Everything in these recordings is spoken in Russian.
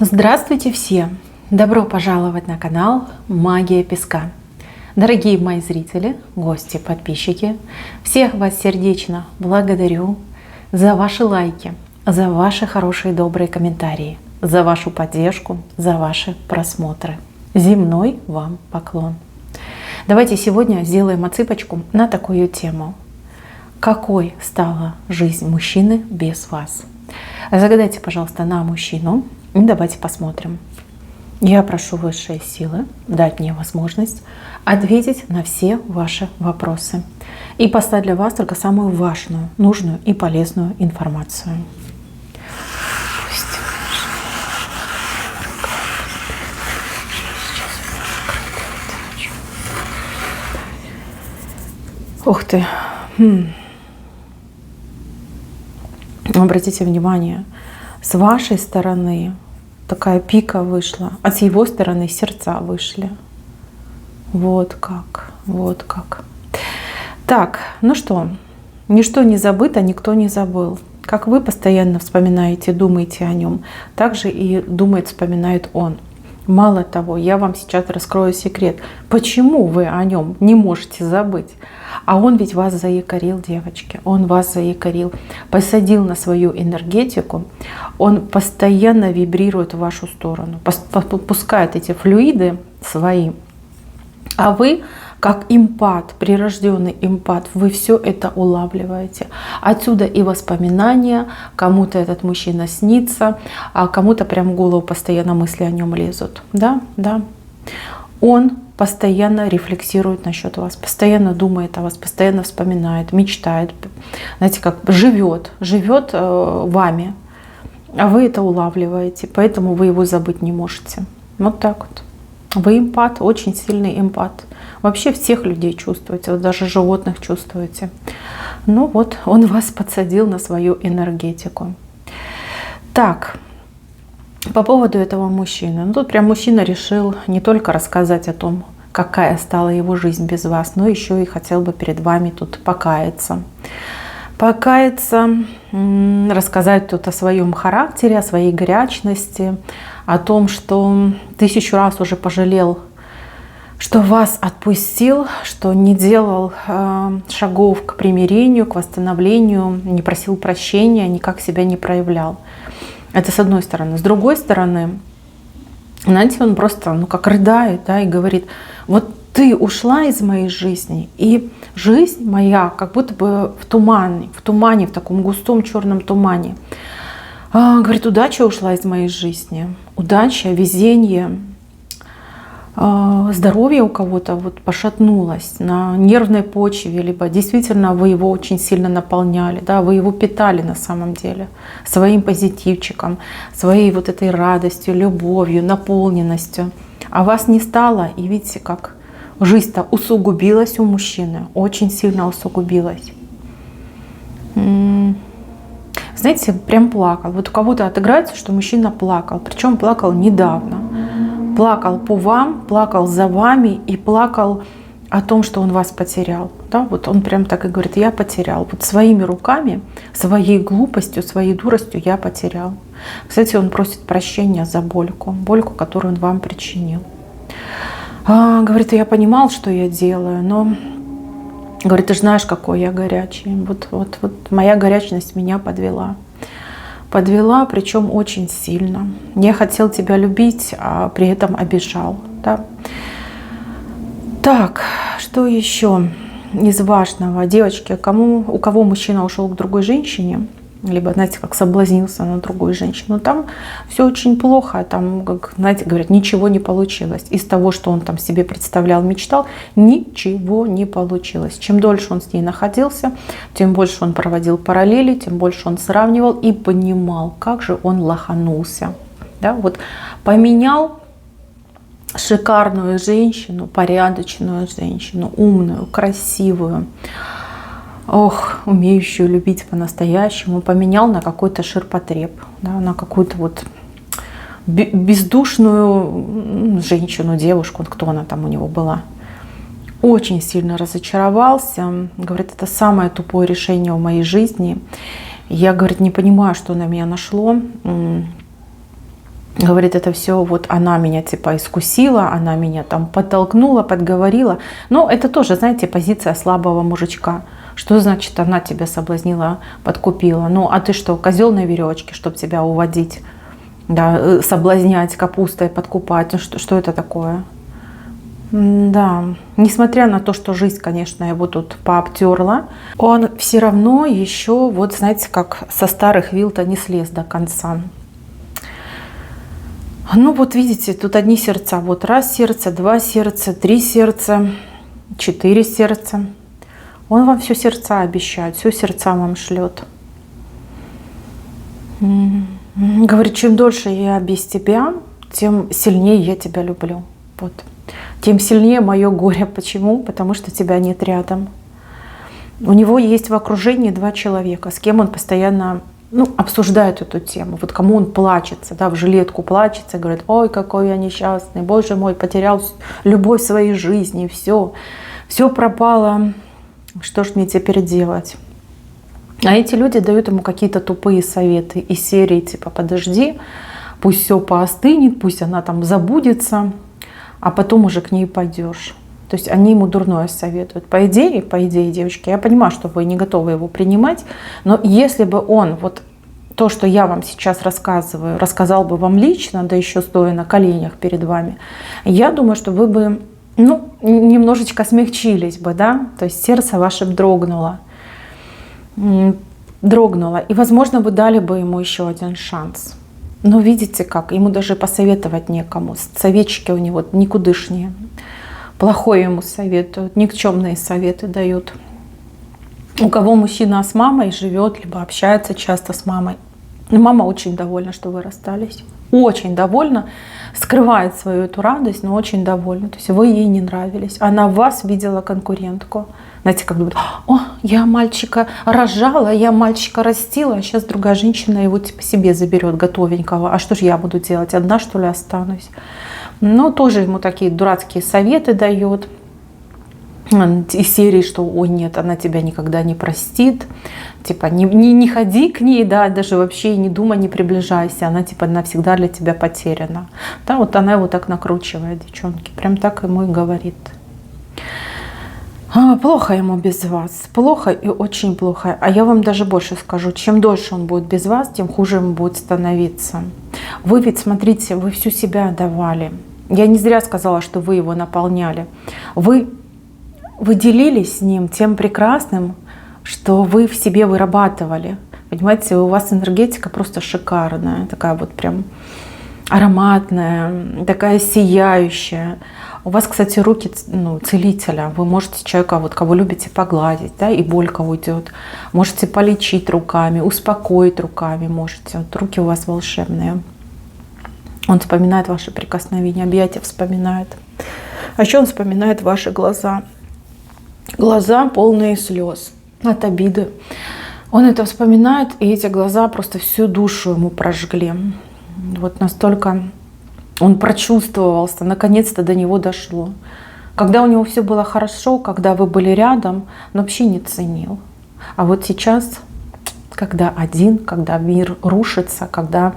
Здравствуйте все! Добро пожаловать на канал Магия Песка. Дорогие мои зрители, гости, подписчики, всех вас сердечно благодарю за ваши лайки, за ваши хорошие добрые комментарии, за вашу поддержку, за ваши просмотры. Земной вам поклон! Давайте сегодня сделаем отсыпочку на такую тему. Какой стала жизнь мужчины без вас? Загадайте, пожалуйста, на мужчину. И давайте посмотрим. Я прошу высшие силы дать мне возможность ответить на все ваши вопросы и послать для вас только самую важную, нужную и полезную информацию. Ух ты! Обратите внимание, с вашей стороны такая пика вышла, а с его стороны сердца вышли. Вот как, вот как. Так, ну что, ничто не забыто, никто не забыл. Как вы постоянно вспоминаете, думаете о нем, так же и думает, вспоминает он. Мало того, я вам сейчас раскрою секрет, почему вы о нем не можете забыть. А он ведь вас заякорил, девочки, он вас заякорил, посадил на свою энергетику, он постоянно вибрирует в вашу сторону, пускает эти флюиды свои, а вы, как эмпат, прирожденный эмпат, вы все это улавливаете. Отсюда и воспоминания, кому-то этот мужчина снится, а кому-то прям в голову постоянно мысли о нем лезут. Да, да. Он постоянно рефлексирует насчет вас, постоянно думает о вас, постоянно вспоминает, мечтает, знаете, как живет вами, а вы это улавливаете, поэтому вы его забыть не можете. Вот так вот. Вы эмпат, очень сильный эмпат. Вообще всех людей чувствуете, вот даже животных чувствуете. Ну вот, он вас подсадил на свою энергетику. Так, по поводу этого мужчины. Ну, тут прям мужчина решил не только рассказать о том, какая стала его жизнь без вас, но еще и хотел бы перед вами тут покаяться. Покаяться, рассказать тут о своем характере, о своей горячности, о том, что 1000 раз уже пожалел, что вас отпустил, что не делал шагов к примирению, к восстановлению, не просил прощения, никак себя не проявлял. Это с одной стороны. С другой стороны, знаете, он просто, как рыдает, да, и говорит: вот ты ушла из моей жизни, и жизнь моя как будто бы в тумане, в таком густом черном тумане. Говорит, удача ушла из моей жизни, удача, везение, здоровье у кого-то вот пошатнулось на нервной почве, либо действительно вы его очень сильно наполняли, да, вы его питали на самом деле своим позитивчиком, своей вот этой радостью, любовью, наполненностью, а вас не стало, и видите, как жизнь-то усугубилась у мужчины, очень сильно усугубилась. Знаете, прям плакал. Вот у кого-то отыграется, что мужчина плакал, причем плакал недавно. Плакал по вам, плакал за вами и плакал о том, что он вас потерял. Да, вот он прям так и говорит: я потерял. Вот своими руками, своей глупостью, своей дуростью я потерял. Кстати, он просит прощения за больку, которую он вам причинил. Говорит, я понимал, что я делаю, но, говорит, ты же знаешь, какой я горячий. Вот моя горячность меня подвела. Подвела, причем очень сильно. Я хотел тебя любить, а при этом обижал. Да? Так, что еще из важного? Девочки, у кого мужчина ушел к другой женщине, либо, знаете, как соблазнился на другую женщину, там все очень плохо, там, как, знаете, говорят, ничего не получилось. Из того, что он там себе представлял, мечтал, ничего не получилось. Чем дольше он с ней находился, тем больше он проводил параллели, тем больше он сравнивал и понимал, как же он лоханулся. Да? Вот поменял шикарную женщину, порядочную женщину, умную, красивую, умеющую любить по-настоящему, поменял на какой-то ширпотреб, да, на какую-то вот бездушную женщину, девушку, кто она там у него была. Очень сильно разочаровался. Говорит, это самое тупое решение в моей жизни. Я, говорит, не понимаю, что на меня нашло. Говорит, это все вот она меня типа искусила, она меня там подтолкнула, подговорила. Но это тоже, знаете, позиция слабого мужичка. Что значит она тебя соблазнила, подкупила? Ну, а ты что, козел на веревочке, чтобы тебя уводить, да, соблазнять капустой, подкупать? Ну, что это такое? Да, несмотря на то, что жизнь, конечно, его тут пообтерла, он все равно еще, вот знаете, как со старых вил-то не слез до конца. Ну вот видите, тут одни сердца. Вот раз сердце, два сердца, три сердца, 4 сердца. Он вам все сердца обещает, все сердца вам шлет. Говорит, чем дольше я без тебя, тем сильнее я тебя люблю. Вот. Тем сильнее мое горе. Почему? Потому что тебя нет рядом. У него есть в окружении 2 человека, с кем он постоянно обсуждает эту тему. Вот кому он плачется, да, в жилетку плачется, говорит, ой, какой я несчастный, боже мой, потерял любовь в своей жизни, все пропало, что ж мне теперь делать? А эти люди дают ему какие-то тупые советы из серии типа подожди, пусть все поостынет, пусть она там забудется, а потом уже к ней пойдешь. То есть они ему дурное советуют. По идее, девочки, я понимаю, что вы не готовы его принимать, но если бы он вот то, что я вам сейчас рассказываю, рассказал бы вам лично, да еще стоя на коленях перед вами, я думаю, что вы бы немножечко смягчились бы, да, то есть сердце ваше дрогнуло. И, возможно, вы дали бы ему еще один шанс. Но видите как, ему даже посоветовать некому. Советчики у него никудышние. Плохое ему советуют, никчемные советы дают. У кого мужчина с мамой живет, либо общается часто с мамой. Мама очень довольна, что вы расстались. Очень довольна. Скрывает свою эту радость, но очень довольна. То есть вы ей не нравились. Она в вас видела конкурентку. Знаете, как говорят, о, я мальчика рожала, я мальчика растила, а сейчас другая женщина его типа себе заберет готовенького. А что же я буду делать? Одна, что ли, останусь? Но тоже ему такие дурацкие советы дает. Из серии, что ой, нет, она тебя никогда не простит. Типа не ходи к ней, да, даже вообще не думай, не приближайся. Она типа навсегда для тебя потеряна. Да, вот она его так накручивает, девчонки. Прям так ему и говорит. Плохо ему без вас. Плохо и очень плохо. А я вам даже больше скажу. Чем дольше он будет без вас, тем хуже ему будет становиться. Вы ведь, смотрите, вы всю себя отдавали. Я не зря сказала, что вы его наполняли. Вы делились с ним тем прекрасным, что вы в себе вырабатывали. Понимаете, у вас энергетика просто шикарная. Такая вот прям ароматная, такая сияющая. У вас, кстати, руки целителя. Вы можете человека, вот, кого любите, погладить, да, и боль уйдет. Можете полечить руками, успокоить руками можете. Вот руки у вас волшебные. Он вспоминает ваши прикосновения, объятия вспоминает. А еще он вспоминает ваши глаза. Глаза полные слез от обиды. Он это вспоминает, и эти глаза просто всю душу ему прожгли. Вот настолько он прочувствовался, наконец-то до него дошло. Когда у него все было хорошо, когда вы были рядом, он вообще не ценил. А вот сейчас, когда один, когда мир рушится, когда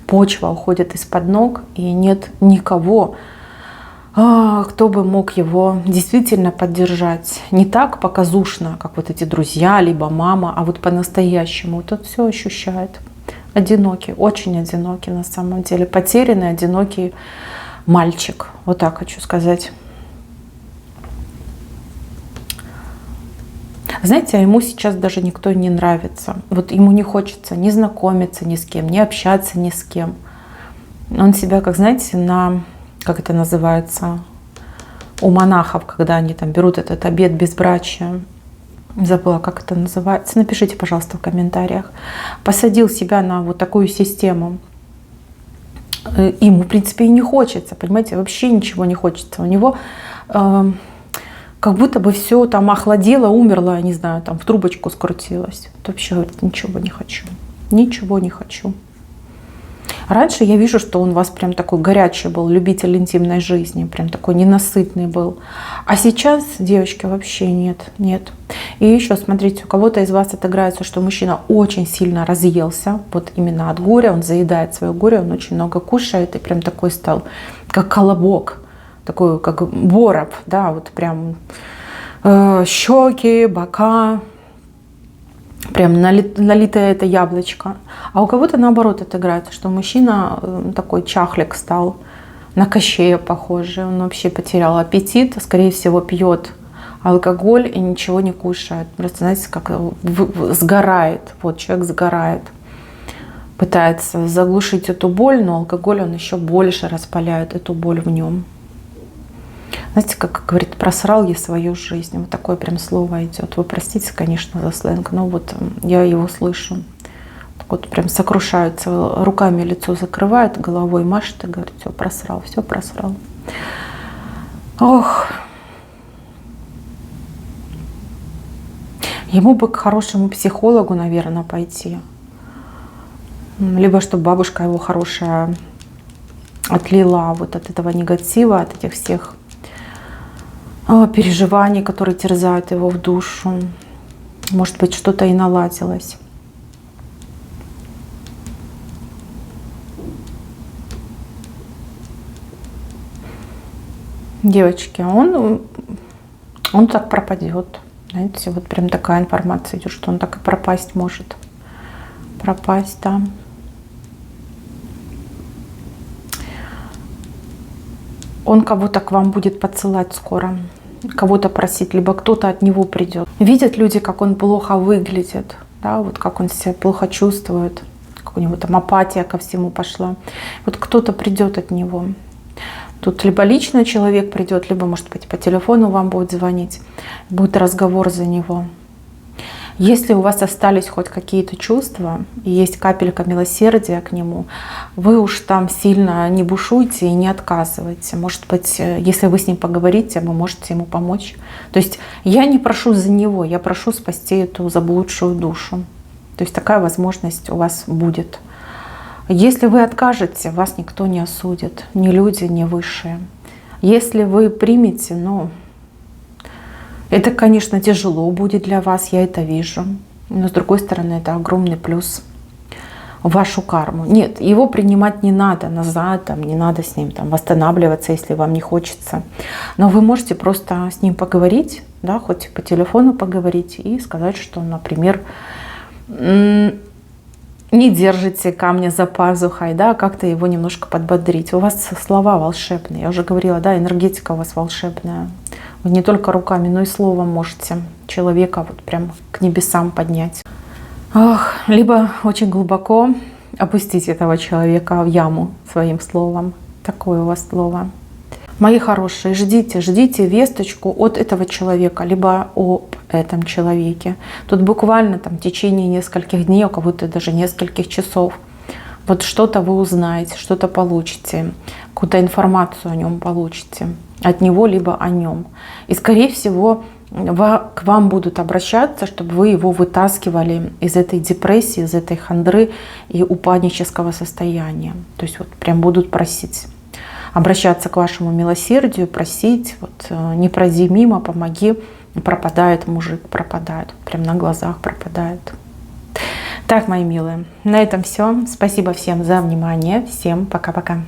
почва уходит из-под ног, и нет никого, кто бы мог его действительно поддержать. Не так показушно, как вот эти друзья, либо мама, а вот по-настоящему. Вот он все ощущает. Одинокий, очень одинокий на самом деле. Потерянный, одинокий мальчик. Вот так хочу сказать. Знаете, а ему сейчас даже никто не нравится. Вот ему не хочется ни знакомиться ни с кем, ни общаться ни с кем. Он себя, как знаете, как это называется, у монахов, когда они там берут этот обет безбрачия, забыла, как это называется, напишите, пожалуйста, в комментариях, посадил себя на вот такую систему. Ему, в принципе, и не хочется, понимаете, вообще ничего не хочется. У него как будто бы все там охладело, умерло, я не знаю, там в трубочку скрутилось. Вот вообще говорит, ничего не хочу, ничего не хочу. Раньше я вижу, что он у вас прям такой горячий был, любитель интимной жизни, прям такой ненасытный был. А сейчас, девочки, вообще нет, нет. И еще, смотрите, у кого-то из вас отыграется, что мужчина очень сильно разъелся, вот именно от горя, он заедает свое горе, он очень много кушает и прям такой стал, как колобок, такой, как боров, да, вот прям щеки, бока, прям налитое это яблочко. А у кого-то наоборот отыграется, что мужчина такой чахлик стал, на Кощея похожий. Он вообще потерял аппетит, скорее всего пьет алкоголь и ничего не кушает. Просто, знаете, как сгорает. Вот человек сгорает. Пытается заглушить эту боль, но алкоголь он еще больше распаляет эту боль в нем. Знаете, как говорит, просрал я свою жизнь. Вот такое прям слово идет. Вы простите, конечно, за сленг, но вот я его слышу. Так вот прям сокрушаются, руками лицо закрывает, головой машет и говорит, все просрал, все просрал. Ох. Ему бы к хорошему психологу, наверное, пойти. Либо чтобы бабушка его хорошая отлила вот от этого негатива, от этих всех переживаний, которые терзают его в душу. Может быть, что-то и наладилось. Девочки, он так пропадет. Знаете, вот прям такая информация идет, что он так и пропасть может. Пропасть, да. Он кого-то к вам будет подсылать скоро, кого-то просить, либо кто-то от него придет. Видят люди, как он плохо выглядит, да, вот как он себя плохо чувствует, как у него там апатия ко всему пошла. Вот кто-то придет от него. Тут либо лично человек придет, либо, может быть, по телефону вам будет звонить, будет разговор за него. Если у вас остались хоть какие-то чувства, и есть капелька милосердия к нему, вы уж там сильно не бушуйте и не отказывайте. Может быть, если вы с ним поговорите, вы можете ему помочь. То есть я не прошу за него, я прошу спасти эту заблудшую душу. То есть такая возможность у вас будет. Если вы откажете, вас никто не осудит, ни люди, ни высшие. Если вы примете, это, конечно, тяжело будет для вас, я это вижу. Но с другой стороны, это огромный плюс в вашу карму. Нет, его принимать не надо назад, не надо с ним восстанавливаться, если вам не хочется. Но вы можете просто с ним поговорить, да, хоть по телефону поговорить и сказать, что, например, не держите камня за пазухой, да, как-то его немножко подбодрить. У вас слова волшебные. Я уже говорила, да, энергетика у вас волшебная. Вы не только руками, но и словом можете человека вот прям к небесам поднять. Либо очень глубоко опустить этого человека в яму своим словом. Такое у вас слово. Мои хорошие, ждите весточку от этого человека, либо об этом человеке. Тут буквально в течение нескольких дней, у кого-то даже нескольких часов, вот что-то вы узнаете, что-то получите, какую-то информацию о нем получите, от него, либо о нем. И, скорее всего, к вам будут обращаться, чтобы вы его вытаскивали из этой депрессии, из этой хандры и упаднического состояния. То есть вот прям будут просить. Обращаться к вашему милосердию, просить, вот не пройди мимо, помоги. Пропадает мужик, пропадает, прям на глазах пропадает. Так, мои милые, на этом все. Спасибо всем за внимание. Всем пока-пока.